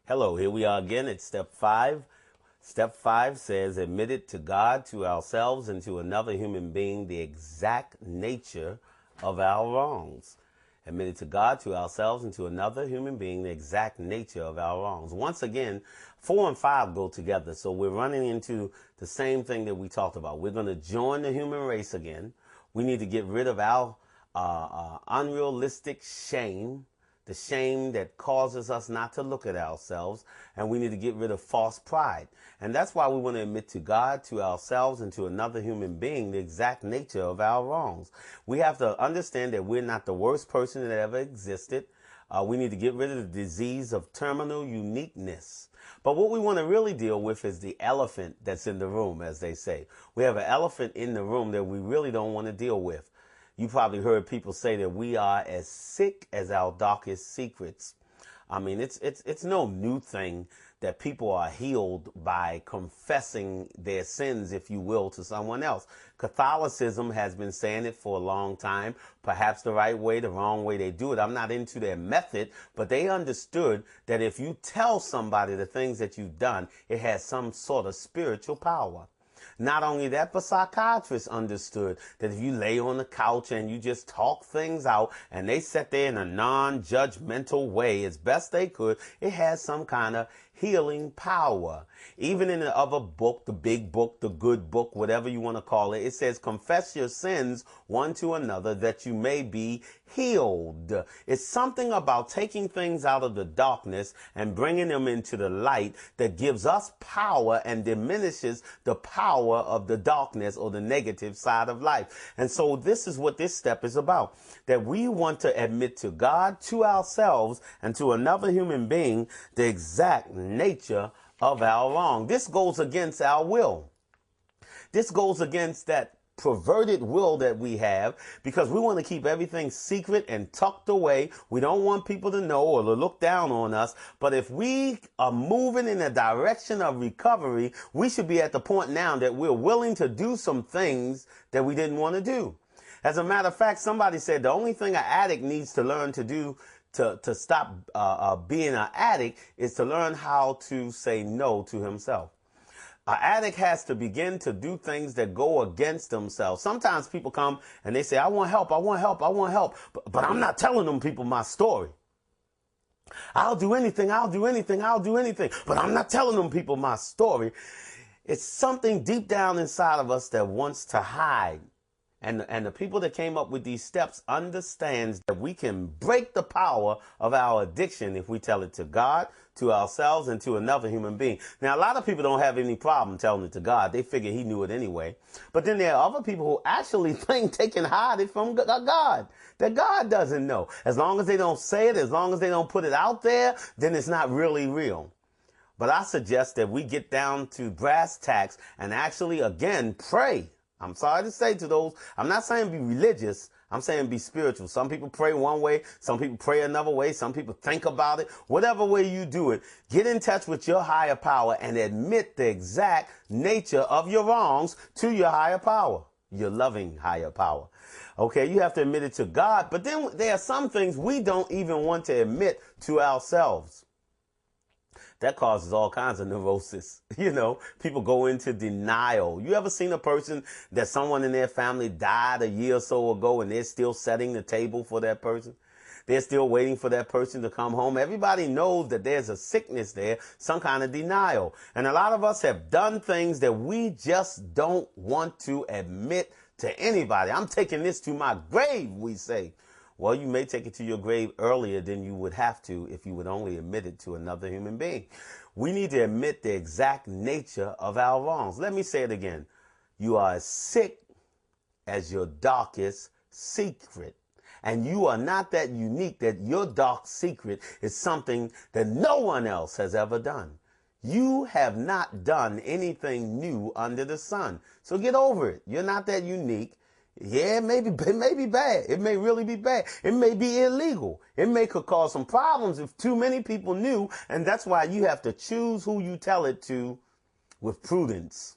Hello, here we are again at step 5. Step 5 says, admit it to God, to ourselves, and to another human being the exact nature of our wrongs. Admit it to God, to ourselves, and to another human being the exact nature of our wrongs. Once again, 4 and 5 go together, so we're running into the same thing that we talked about. We're going to join the human race again. We need to get rid of our unrealistic shame, the shame that causes us not to look at ourselves, and we need to get rid of false pride. And that's why we want to admit to God, to ourselves, and to another human being the exact nature of our wrongs. We have to understand that we're not the worst person that ever existed. We need to get rid of the disease of terminal uniqueness. But what we want to really deal with is the elephant that's in the room, as they say. We have an elephant in the room that we really don't want to deal with. You probably heard people say that we are as sick as our darkest secrets. I mean, it's no new thing that people are healed by confessing their sins, if you will, to someone else. Catholicism has been saying it for a long time, perhaps the right way, the wrong way they do it. I'm not into their method, but they understood that if you tell somebody the things that you've done, it has some sort of spiritual power. Not only that, but psychiatrists understood that if you lay on the couch and you just talk things out and they sat there in a non-judgmental way as best they could, it has some kind of healing power. Even in the other book, the big book, the good book, whatever you want to call it, it says, confess your sins one to another that you may be healed. It's something about taking things out of the darkness and bringing them into the light that gives us power and diminishes the power of the darkness or the negative side of life. And so this is what this step is about, that we want to admit to God, to ourselves, and to another human being the exact nature of our wrong. This goes against our will. This goes against that perverted will that we have, because we want to keep everything secret and tucked away. We don't want people to know or to look down on us. But if we are moving in the direction of recovery, we should be at the point now that we're willing to do some things that we didn't want to do. As a matter of fact, somebody said the only thing an addict needs to learn to do to stop being an addict is to learn how to say no to himself. An addict has to begin to do things that go against themselves. Sometimes people come and they say, I want help, I want help, I want help. But I'm not telling them people my story. I'll do anything, I'll do anything, I'll do anything. But I'm not telling them people my story. It's something deep down inside of us that wants to hide. And the people that came up with these steps understands that we can break the power of our addiction if we tell it to God, to ourselves, and to another human being. Now, a lot of people don't have any problem telling it to God. They figure he knew it anyway. But then there are other people who actually think they can hide it from God, that God doesn't know. As long as they don't say it, as long as they don't put it out there, then it's not really real. But I suggest that we get down to brass tacks and actually, again, pray. I'm sorry to say to those, I'm not saying be religious, I'm saying be spiritual. Some people pray one way, some people pray another way, some people think about it. Whatever way you do it, get in touch with your higher power and admit the exact nature of your wrongs to your higher power, your loving higher power. Okay, you have to admit it to God, but then there are some things we don't even want to admit to ourselves. That causes all kinds of neurosis. You know, people go into denial. You ever seen a person that someone in their family died a year or so ago and they're still setting the table for that person? They're still waiting for that person to come home. Everybody knows that there's a sickness there, some kind of denial. And a lot of us have done things that we just don't want to admit to anybody. I'm taking this to my grave, we say. Well, you may take it to your grave earlier than you would have to if you would only admit it to another human being. We need to admit the exact nature of our wrongs. Let me say it again. You are as sick as your darkest secret. And you are not that unique that your dark secret is something that no one else has ever done. You have not done anything new under the sun. So get over it. You're not that unique. Yeah, it may be bad. It may really be bad. It may be illegal. It may could cause some problems if too many people knew. And that's why you have to choose who you tell it to with prudence.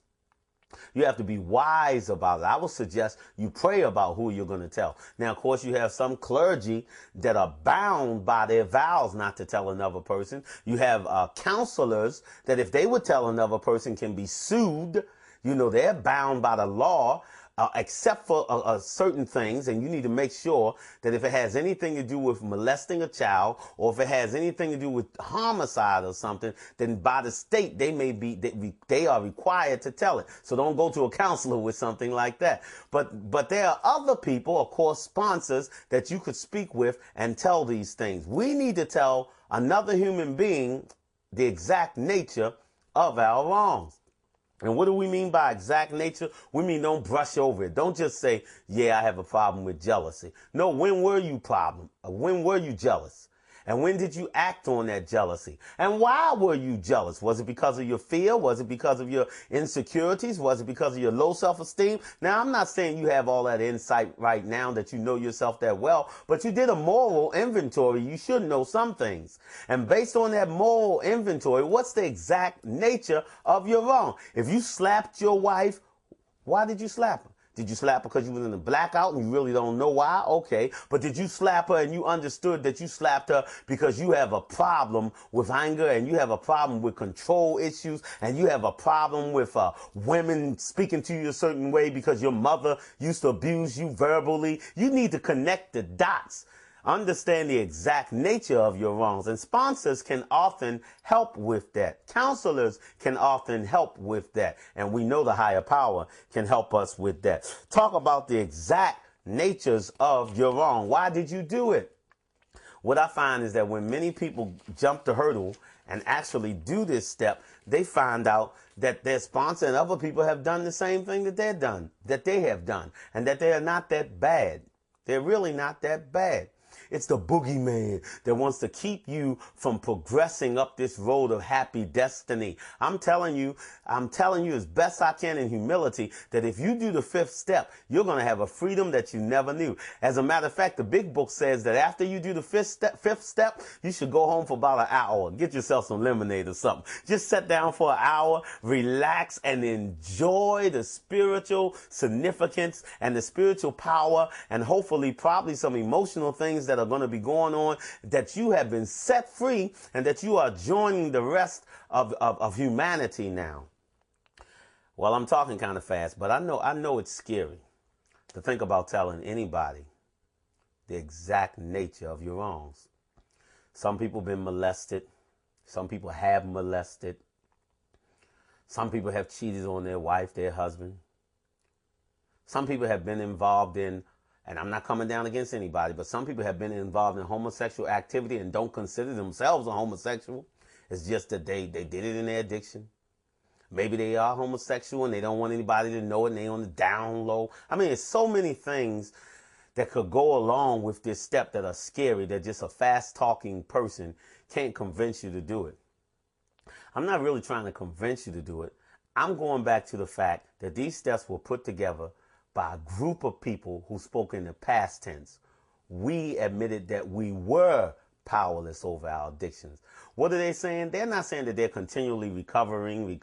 You have to be wise about it. I would suggest you pray about who you're going to tell. Now, of course, you have some clergy that are bound by their vows not to tell another person. You have counselors that if they would tell another person can be sued. You know, they're bound by the law. Except for certain things, and you need to make sure that if it has anything to do with molesting a child, or if it has anything to do with homicide or something, then by the state they are required to tell it. So don't go to a counselor with something like that. But there are other people, of course, sponsors that you could speak with and tell these things. We need to tell another human being the exact nature of our wrongs. And what do we mean by exact nature? We mean don't brush over it. Don't just say, yeah, I have a problem with jealousy. No, when were you when were you jealous? And when did you act on that jealousy? And why were you jealous? Was it because of your fear? Was it because of your insecurities? Was it because of your low self-esteem? Now, I'm not saying you have all that insight right now that you know yourself that well, but you did a moral inventory. You should know some things. And based on that moral inventory, what's the exact nature of your wrong? If you slapped your wife, why did you slap her? Did you slap her because you was in a blackout and you really don't know why? Okay. But did you slap her and you understood that you slapped her because you have a problem with anger and you have a problem with control issues and you have a problem with women speaking to you a certain way because your mother used to abuse you verbally? You need to connect the dots. Understand the exact nature of your wrongs. And sponsors can often help with that. Counselors can often help with that. And we know the higher power can help us with that. Talk about the exact natures of your wrong. Why did you do it? What I find is that when many people jump the hurdle and actually do this step, they find out that their sponsor and other people have done the same thing that they have done, and that they are not that bad. They're really not that bad. It's the boogeyman that wants to keep you from progressing up this road of happy destiny. I'm telling you as best I can in humility that if you do the fifth step, you're going to have a freedom that you never knew. As a matter of fact, the big book says that after you do the fifth step, you should go home for about an hour. Get yourself some lemonade or something. Just sit down for an hour, relax, and enjoy the spiritual significance and the spiritual power and hopefully probably some emotional things that are going to be going on, that you have been set free and that you are joining the rest of humanity now. Well, I'm talking kind of fast, but I know it's scary to think about telling anybody the exact nature of your wrongs. Some people have been molested. Some people have molested. Some people have cheated on their wife, their husband. Some people have been involved in, and I'm not coming down against anybody, but some people have been involved in homosexual activity and don't consider themselves a homosexual. It's just that they did it in their addiction. Maybe they are homosexual and they don't want anybody to know it and they on the down low. I mean, there's so many things that could go along with this step that are scary that just a fast-talking person can't convince you to do it. I'm not really trying to convince you to do it. I'm going back to the fact that these steps were put together by a group of people who spoke in the past tense. We admitted that we were powerless over our addictions. What are they saying? They're not saying that they're continually recovering.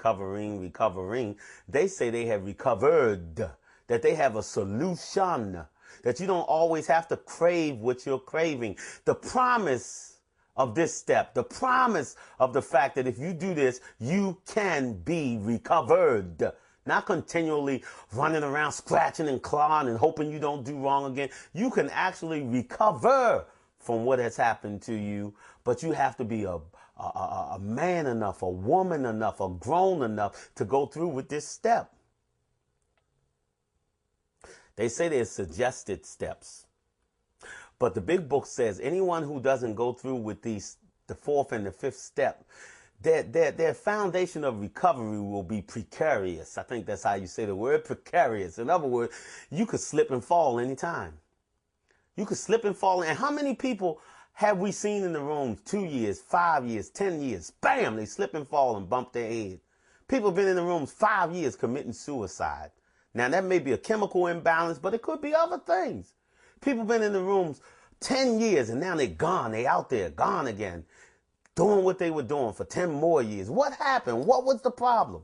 They say they have recovered, that they have a solution, that you don't always have to crave what you're craving. The promise of this step, the promise of the fact that if you do this, you can be recovered. Not continually running around scratching and clawing and hoping you don't do wrong again. You can actually recover from what has happened to you, but you have to be a man enough, a woman enough, a grown enough to go through with this step. They say there's suggested steps, but the big book says anyone who doesn't go through with the fourth and the fifth step, their foundation of recovery will be precarious. I think that's how you say the word, precarious. In other words, you could slip and fall anytime. You could slip and fall. And how many people have we seen in the room 2 years, 5 years, 10 years? Bam, they slip and fall and bump their head. People have been in the rooms 5 years committing suicide. Now, that may be a chemical imbalance, but it could be other things. People have been in the rooms 10 years and now they're gone. They're out there, gone again, doing what they were doing for 10 more years. What happened? What was the problem?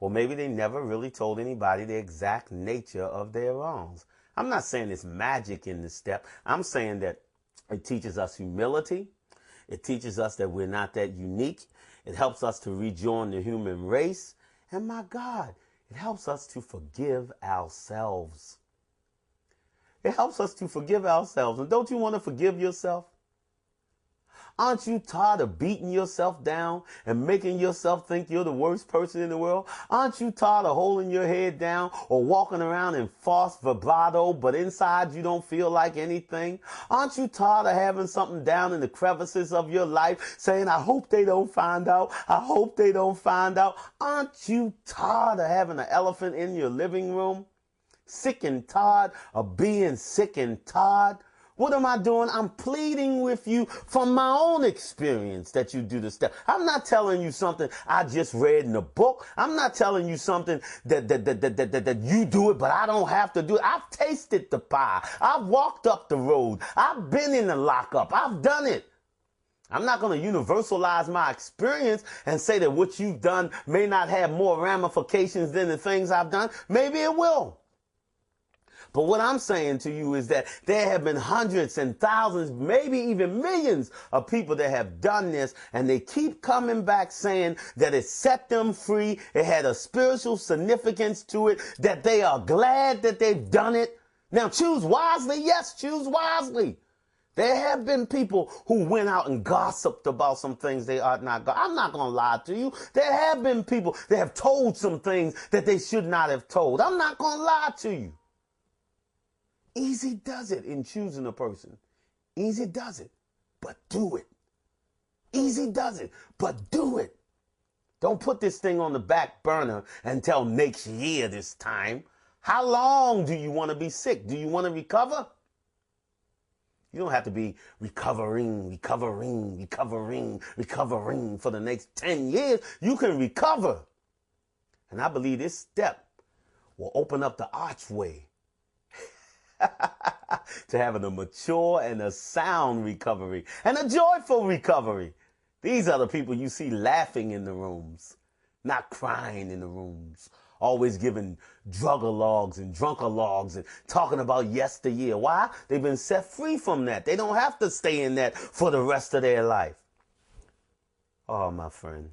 Or maybe they never really told anybody the exact nature of their wrongs. I'm not saying it's magic in this step. I'm saying that it teaches us humility. It teaches us that we're not that unique. It helps us to rejoin the human race. And my God, it helps us to forgive ourselves. It helps us to forgive ourselves. And don't you want to forgive yourself? Aren't you tired of beating yourself down and making yourself think you're the worst person in the world? Aren't you tired of holding your head down or walking around in false vibrato, but inside you don't feel like anything? Aren't you tired of having something down in the crevices of your life saying, I hope they don't find out. I hope they don't find out. Aren't you tired of having an elephant in your living room? Sick and tired of being sick and tired? What am I doing? I'm pleading with you from my own experience that you do the step. I'm not telling you something I just read in a book. I'm not telling you something that you do it, but I don't have to do it. I've tasted the pie. I've walked up the road. I've been in the lockup. I've done it. I'm not going to universalize my experience and say that what you've done may not have more ramifications than the things I've done. Maybe it will. But what I'm saying to you is that there have been hundreds and thousands, maybe even millions of people that have done this, and they keep coming back saying that it set them free, it had a spiritual significance to it, that they are glad that they've done it. Now choose wisely. Yes, choose wisely. There have been people who went out and gossiped about some things they ought not. I'm not going to lie to you. There have been people that have told some things that they should not have told. I'm not going to lie to you. Easy does it in choosing a person. Easy does it, but do it. Easy does it, but do it. Don't put this thing on the back burner until next year this time. How long do you want to be sick? Do you want to recover? You don't have to be recovering for the next 10 years. You can recover. And I believe this step will open up the archway to having a mature and a sound recovery and a joyful recovery. These are the people you see laughing in the rooms, not crying in the rooms, always giving drug-a-logs and drunk-a-logs and talking about yesteryear. Why? They've been set free from that. They don't have to stay in that for the rest of their life. Oh, my friend.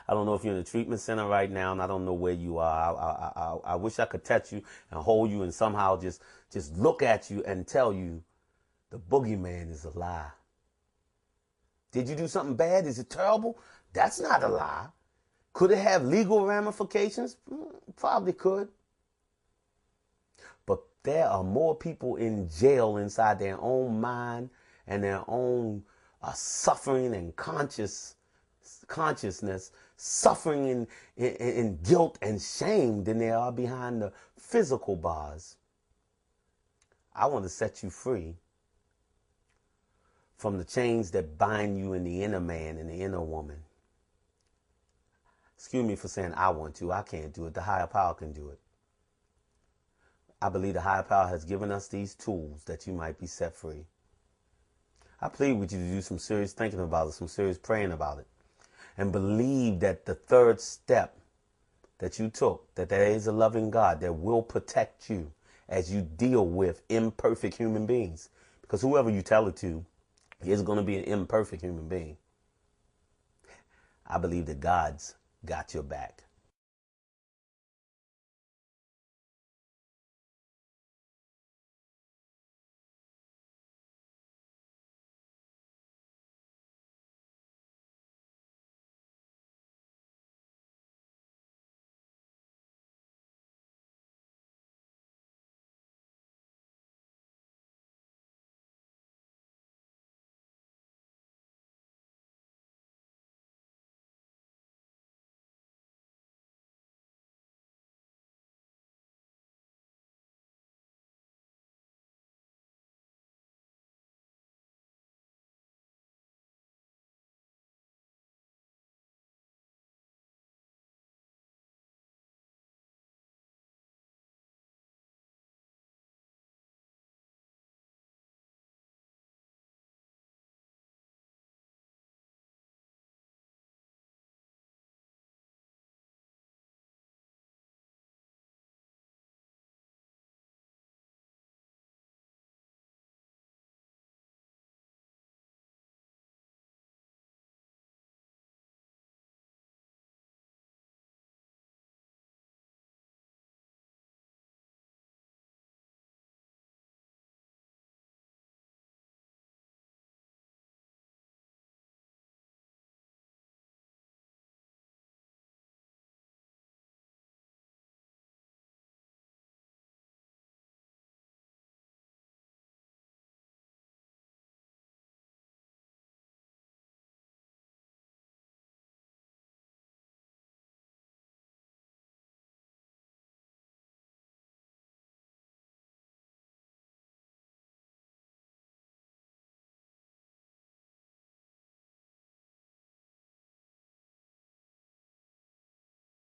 I don't know if you're in a treatment center right now, and I don't know where you are. I wish I could touch you and hold you and somehow just look at you and tell you the boogeyman is a lie. Did you do something bad? Is it terrible? That's not a lie. Could it have legal ramifications? Probably could. But there are more people in jail inside their own mind and their own suffering and consciousness, suffering in guilt and shame than there are behind the physical bars. I want to set you free from the chains that bind you in the inner man and the inner woman. Excuse me for saying I want to. I can't do it. The higher power can do it. I believe the higher power has given us these tools that you might be set free. I plead with you to do some serious thinking about it, some serious praying about it. And believe that the third step that you took, that there is a loving God that will protect you as you deal with imperfect human beings. Because whoever you tell it to is going to be an imperfect human being. I believe that God's got your back.